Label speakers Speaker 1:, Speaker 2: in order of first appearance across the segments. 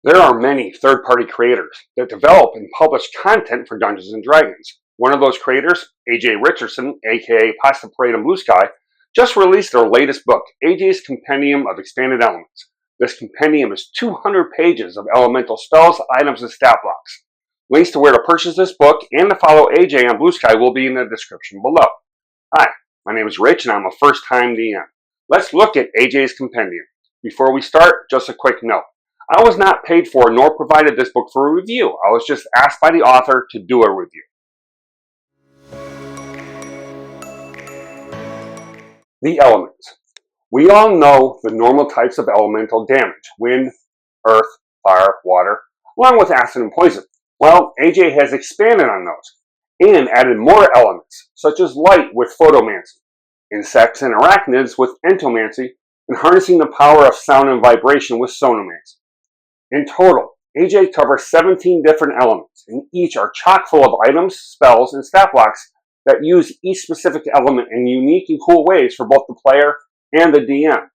Speaker 1: There are many third-party creators that develop and publish content for Dungeons & Dragons. One of those creators, AJ Richardson, aka Pasta Parade and Blue Sky, just released their latest book, AJ's Compendium of Expanded Elements. This compendium is 200 pages of elemental spells, items, and stat blocks. Links to where to purchase this book and to follow AJ on Blue Sky will be in the description below. Hi, my name is Rich and I'm a first-time DM. Let's look at AJ's Compendium. Before we start, just a quick note. I was not paid for nor provided this book for a review. I was just asked by the author to do a review. The elements. We all know the normal types of elemental damage: wind, earth, fire, water, along with acid and poison. Well, AJ has expanded on those and added more elements, such as light with photomancy, insects and arachnids with entomancy, and harnessing the power of sound and vibration with sonomancy. In total, AJ covers 17 different elements, and each are chock full of items, spells, and stat blocks that use each specific element in unique and cool ways for both the player and the DM.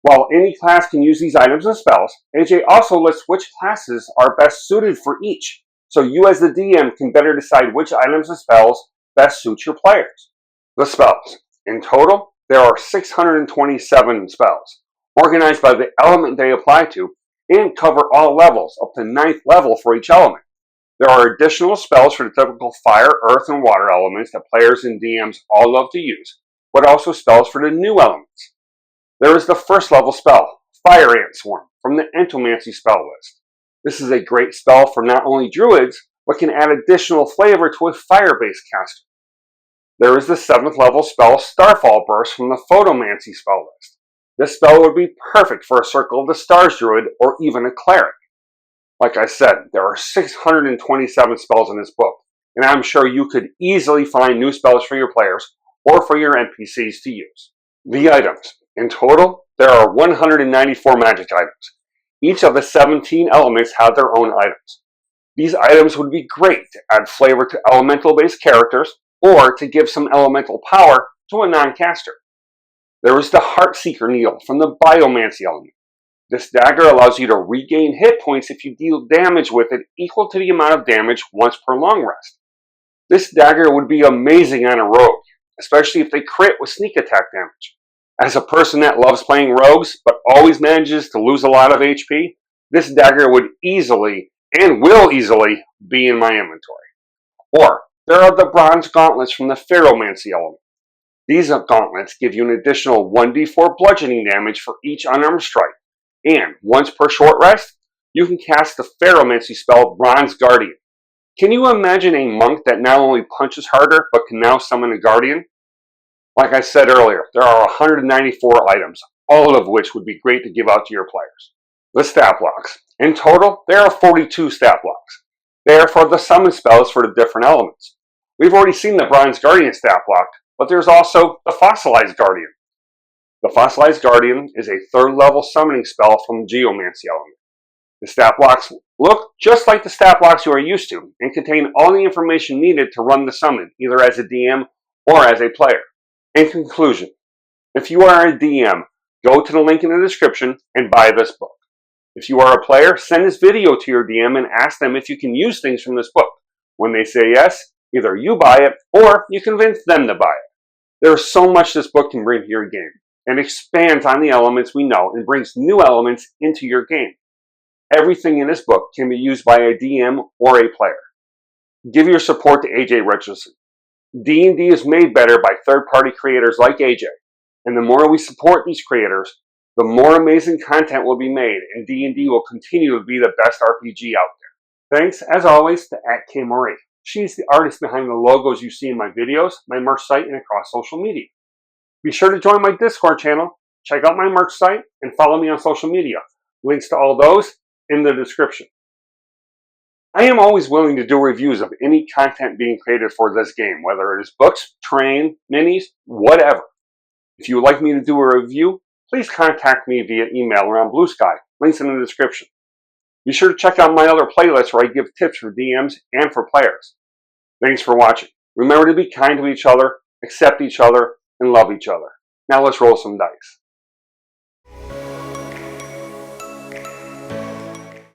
Speaker 1: While any class can use these items and spells, AJ also lists which classes are best suited for each, so you as the DM can better decide which items and spells best suit your players. The spells. In total, there are 627 spells, organized by the element they apply to, and cover all levels, up to 9th level for each element. There are additional spells for the typical fire, earth, and water elements that players and DMs all love to use, but also spells for the new elements. There is the first level spell, Fire Ant Swarm, from the Entomancy spell list. This is a great spell for not only druids, but can add additional flavor to a fire-based caster. There is the 7th level spell, Starfall Burst, from the Photomancy spell list. This spell would be perfect for a Circle of the Stars druid or even a cleric. Like I said, there are 627 spells in this book, and I'm sure you could easily find new spells for your players or for your NPCs to use. The items. In total, there are 194 magic items. Each of the 17 elements have their own items. These items would be great to add flavor to elemental-based characters or to give some elemental power to a non-caster. There is the Heartseeker Needle from the Biomancy element. This dagger allows you to regain hit points if you deal damage with it equal to the amount of damage once per long rest. This dagger would be amazing on a rogue, especially if they crit with sneak attack damage. As a person that loves playing rogues but always manages to lose a lot of HP, this dagger would easily and will easily be in my inventory. Or there are the Bronze Gauntlets from the Ferromancy element. These gauntlets give you an additional 1d4 bludgeoning damage for each unarmed strike, and once per short rest, you can cast the Ferromancy spell Bronze Guardian. Can you imagine a monk that not only punches harder, but can now summon a guardian? Like I said earlier, there are 194 items, all of which would be great to give out to your players. The stat blocks. In total, there are 42 stat blocks. They are for the summon spells for the different elements. We've already seen the Bronze Guardian stat block, but there's also the Fossilized Guardian. The Fossilized Guardian is a 3rd level summoning spell from Geomancy element. The stat blocks look just like the stat blocks you are used to and contain all the information needed to run the summon, either as a DM or as a player. In conclusion, if you are a DM, go to the link in the description and buy this book. If you are a player, send this video to your DM and ask them if you can use things from this book. When they say yes, either you buy it or you convince them to buy it. There is so much this book can bring to your game, and expands on the elements we know and brings new elements into your game. Everything in this book can be used by a DM or a player. Give your support to AJ Richardson. D&D is made better by third-party creators like AJ, and the more we support these creators, the more amazing content will be made, and D&D will continue to be the best RPG out there. Thanks, as always, to @KMarie. She's the artist behind the logos you see in my videos, my merch site, and across social media. Be sure to join my Discord channel, check out my merch site, and follow me on social media. Links to all those in the description. I am always willing to do reviews of any content being created for this game, whether it is books, terrain, minis, whatever. If you would like me to do a review, please contact me via email or on Blue Sky. Links in the description. Be sure to check out my other playlists where I give tips for DMs and for players. Thanks for watching. Remember to be kind to each other, accept each other, and love each other. Now let's roll some dice.